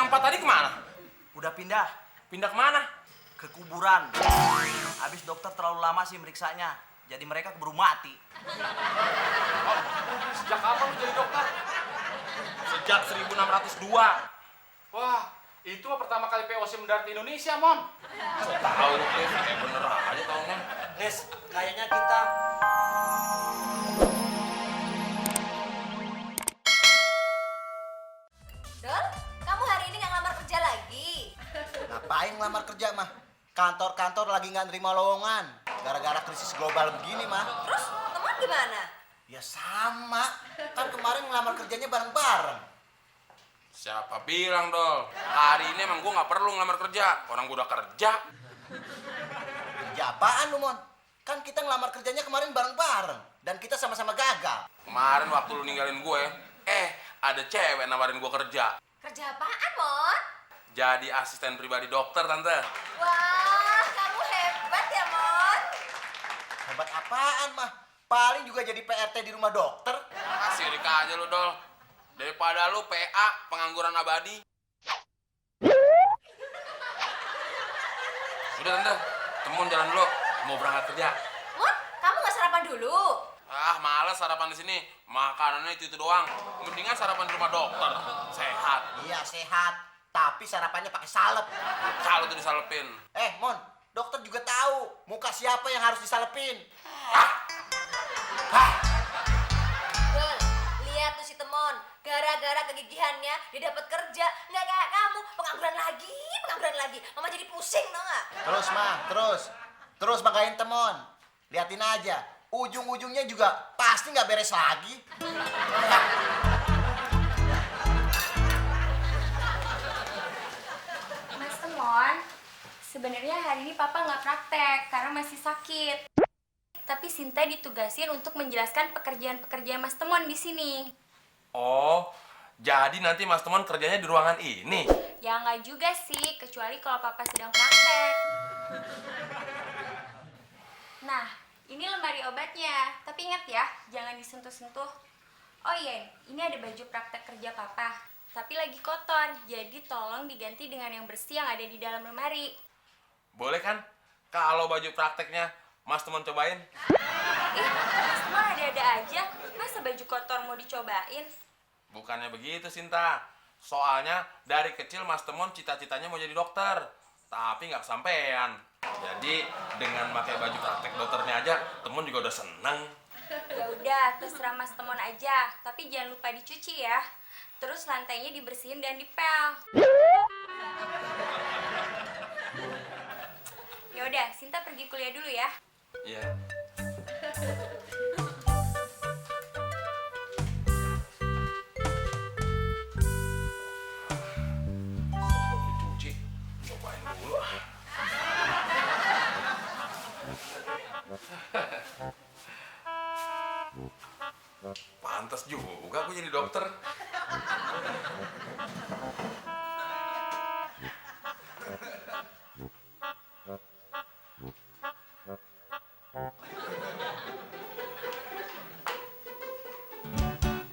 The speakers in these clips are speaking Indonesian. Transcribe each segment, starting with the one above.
yang 4 tadi kemana? Udah pindah Pindah kemana? ke kuburan. Habis dokter terlalu lama sih meriksanya. Jadi mereka keburu mati. Oh, sejak kapan lu jadi dokter? Sejak 1602. Wah, itu pertama kali POC mendarat di Indonesia, Mon. So tahu lu kayak bener aja tahunnya. Nis, kayaknya kita... Dol, kamu hari ini nggak ngelamar kerja lagi? Ngapain ngelamar kerja, mah? Kantor-kantor lagi nggak nerima lowongan. Gara-gara krisis global begini, mah. Terus teman gimana? Ya sama. Kan kemarin ngelamar kerjanya bareng-bareng. Siapa bilang, Dol? Hari ini emang gua nggak perlu ngelamar kerja. Orang gua udah kerja. Kerja apaan lu, Mon? Kan kita ngelamar kerjanya kemarin bareng-bareng. Dan kita sama-sama gagal. Kemarin waktu lu ninggalin gue, ada cewek nawarin gua kerja. Kerja apaan, Mon? Jadi asisten pribadi dokter, Tante. Wah, kamu hebat ya, Mon. Hebat apaan, mah? Paling juga jadi PRT di rumah dokter. Sirik aja lu, Dol. Daripada lu PA, pengangguran abadi. Udah, Tante. Temuin jalan dulu. Mau berangkat kerja. Mon, kamu nggak sarapan dulu? Ah, males sarapan di sini. Makanannya itu doang. Mendingan sarapan di rumah dokter. Sehat. Iya, sehat. Tapi sarapannya pakai salep. Kalau tuh disalepin. Mon, dokter juga tahu muka siapa yang harus disalepin. Dol, lihat tuh si Temon. Gara-gara kegigihannya, dia dapat kerja. Nggak kayak kamu, pengangguran lagi. Mama jadi pusing, tau nggak? Terus, mah, terus. Terus banggain temon. Liatin aja. Ujung-ujungnya juga pasti nggak beres lagi. Mas Temon, sebenarnya hari ini Papa nggak praktek karena masih sakit. Tapi Sinta ditugasin untuk menjelaskan pekerjaan-pekerjaan Mas Temon di sini. Oh, jadi nanti Mas Temon kerjanya di ruangan ini? Ya nggak juga sih, kecuali kalau Papa sedang praktek. Nah, ini lemari obatnya. Tapi ingat ya, jangan disentuh-sentuh. Oh iya, ini ada baju praktek kerja Papa. Tapi lagi kotor, jadi tolong diganti dengan yang bersih yang ada di dalam lemari. Boleh kan? Kalau baju prakteknya Mas Temon cobain? Mas Temon ada-ada aja. Masa baju kotor mau dicobain? Bukannya begitu, Sinta. Soalnya dari kecil Mas Temon cita-citanya mau jadi dokter. Tapi nggak kesampean. Jadi dengan pakai baju praktek dokternya aja, Temon juga udah seneng. Ya udah, terserah Mas Temon aja. Tapi jangan lupa dicuci ya. Terus lantainya dibersihin dan dipel. Ya udah, Sinta pergi kuliah dulu ya. Iya. Sebelum dicuci, cobain dulu. Pantas juga aku jadi dokter.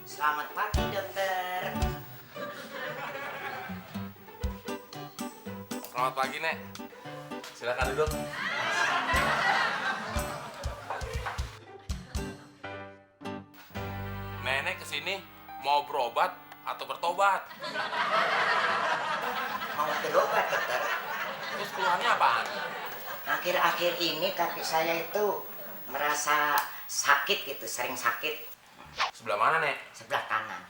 Selamat pagi, dokter. Selamat pagi, Nek. Silakan duduk. Nenek kesini mau berobat atau bertobat? Mau berobat, dokter. Terus keluhannya apaan? Akhir-akhir ini kaki saya itu merasa sakit gitu, sering sakit. Sebelah mana, Nek? Sebelah kanan.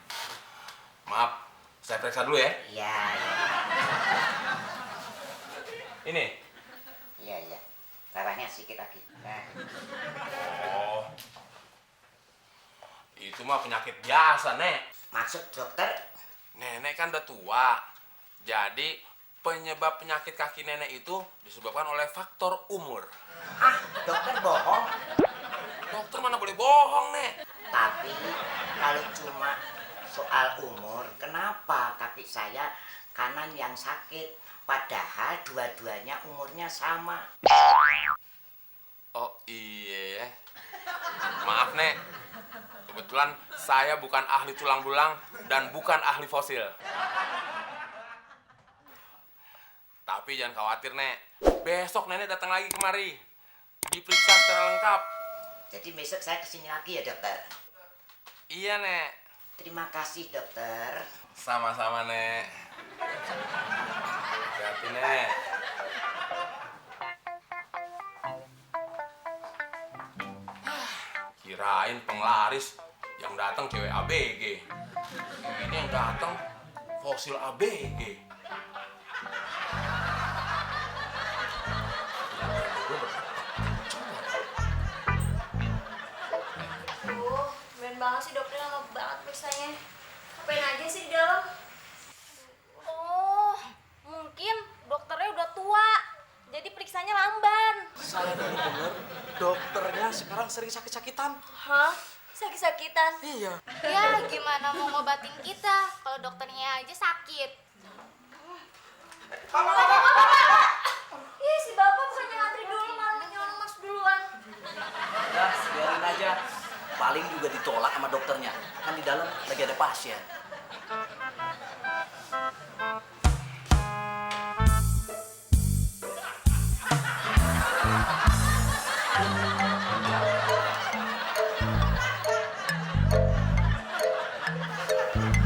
Maaf, saya periksa dulu ya. Iya, iya. Ini. Iya, iya. Darahnya sedikit lagi. Nah, Oh. Itu mah penyakit biasa, Nek. maksud dokter, Nenek kan udah tua. Jadi penyebab penyakit kaki nenek itu disebabkan oleh faktor umur. dokter bohong. Dokter mana boleh bohong, Nek. Tapi kalau cuma soal umur, kenapa kaki saya kanan yang sakit? Padahal dua-duanya umurnya sama. Oh iya ya. Maaf, Nek. Kebetulan saya bukan ahli tulang belulang dan bukan ahli fosil. Tapi jangan khawatir, Nek. Besok Nenek datang lagi kemari. Diperiksa secara lengkap. Jadi besok saya kesini lagi ya dokter. Iya, Nek. Terima kasih dokter. Sama-sama, Nek. Hati-hati, Nek. Kirain penglaris yang datang cewek ABG. Ini yang datang fosil ABG. Ben banget sih dokternya, lama banget periksanya. Ngapain aja sih di dalam? Oh, mungkin dokternya udah tua. Jadi periksanya lamban. Saya dengar dokternya sekarang sering sakit-sakitan. Hah? Sakit-sakitan? Iya. Ya gimana mau ngobatin kita kalau dokternya aja sakit. Ih, si bapak bukannya ngantri dulu, malah nyolong mas duluan. Ya, biarin aja. Paling juga ditolak sama dokternya. Kan di dalam lagi ada pasien.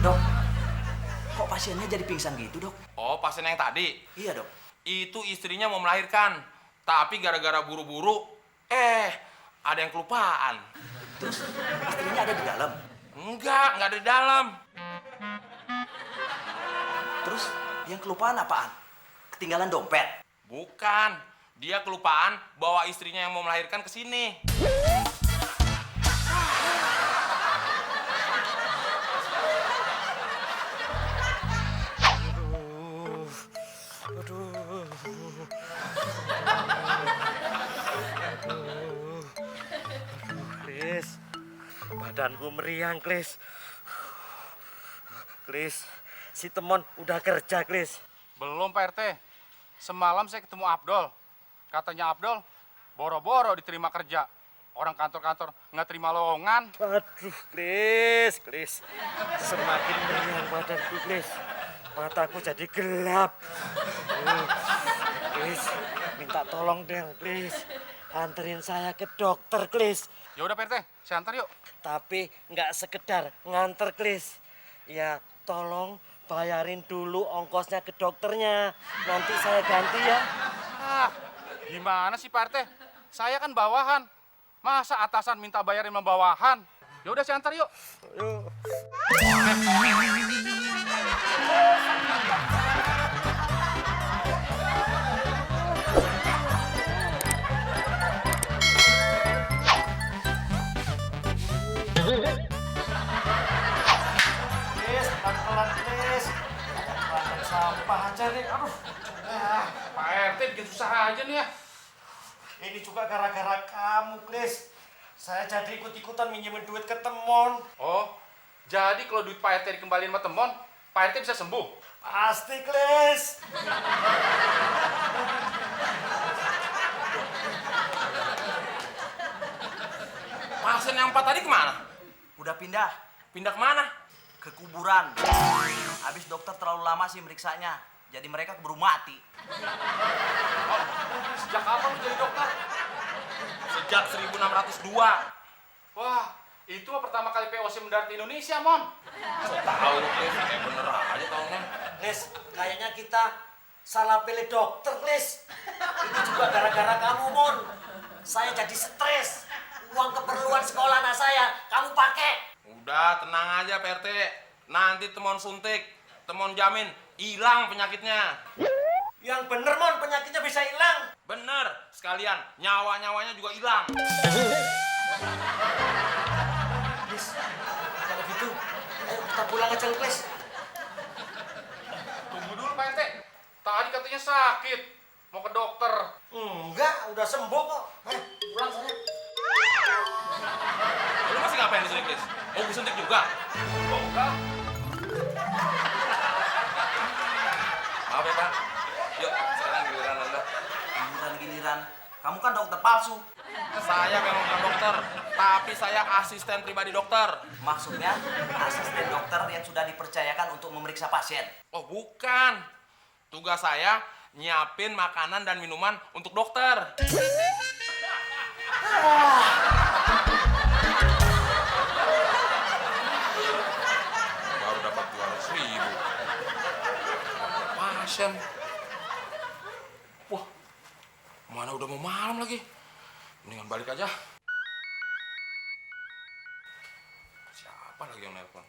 Dok, kok pasiennya jadi pingsan gitu, Dok? Oh, pasien yang tadi? Iya, Dok. Itu istrinya mau melahirkan. Tapi gara-gara buru-buru, ada yang kelupaan. Terus istrinya ada di dalam. Enggak ada di dalam. Terus yang kelupaan apaan? Ketinggalan dompet. Bukan. Dia kelupaan bawa istrinya yang mau melahirkan ke sini. Klis, badanku meriang, Klis. Klis, si Temon udah kerja, Klis. Belum Pak RT. Semalam saya ketemu Abdul. Katanya Abdul, boro-boro diterima kerja. Orang kantor-kantor nggak terima lowongan. Aduh, Klis. Semakin meriang badanku, Klis. Mataku jadi gelap. Klis, minta tolong dong, Klis. Anterin saya ke dokter, Klis. Ya udah Pak RT, saya antar yuk. Tapi nggak sekedar nganter, Klis. Ya, tolong bayarin dulu ongkosnya ke dokternya. Nanti saya ganti ya. Ah, gimana sih Pak RT? Saya kan bawahan. Masa atasan minta bayarin sama bawahan? Ya udah saya antar yuk. Yuk. Klis, pelan-pelan, Klis. Bandang sampah aja nih. Aduh. Pak RT bikin susah aja nih ya. Ini juga gara-gara kamu, Klis. Saya jadi ikut-ikutan minjemin duit ke Temon. Oh, jadi kalau duit Pak RT dikembaliin sama Temon, Pak RT bisa sembuh? Pasti, Klis. Pasien yang 4 tadi kemana? Udah pindah Pindah kemana? ke kuburan. Habis dokter terlalu lama sih meriksanya. Jadi mereka keburu mati. Oh, sejak kapan lu jadi dokter? Sejak 1602. Wah, itu mah pertama kali POC mendarat di Indonesia, Mon. So tahu lu, Klis. Kayak bener aja tahunnya. Klis, kayaknya kita salah pilih dokter, Klis. Itu juga gara-gara kamu, Mon. Saya jadi stres. Uang keperluan sekolah anak saya, kamu pakai. Udah, tenang aja, Pak RT. Nanti Temon suntik. Temon jamin hilang penyakitnya. Yang bener, Mon, penyakitnya bisa hilang. Bener, sekalian nyawa-nyawanya juga hilang. Klis, kalau gitu, ayo kita pulang aja, Klis. Tunggu dulu, Pak RT. Tadi katanya sakit. Mau ke dokter. Enggak, udah sembuh kok. Pulang sana. Lu masih ngapain di sini, Klis? Mau gue suntik juga? Oh, enggak. Maaf ya, Pak. Yuk, sekarang giliran Anda. Giliran-giliran. Kamu kan dokter palsu. Saya memang bukan dokter, tapi saya asisten pribadi dokter. Maksudnya asisten dokter yang sudah dipercayakan untuk memeriksa pasien. Oh, bukan. Tugas saya nyiapin makanan dan minuman untuk dokter. Baru dapat 200.000. Pasien. Wah, mana udah mau malam lagi. Mendingan balik aja. Siapa lagi yang nelpon?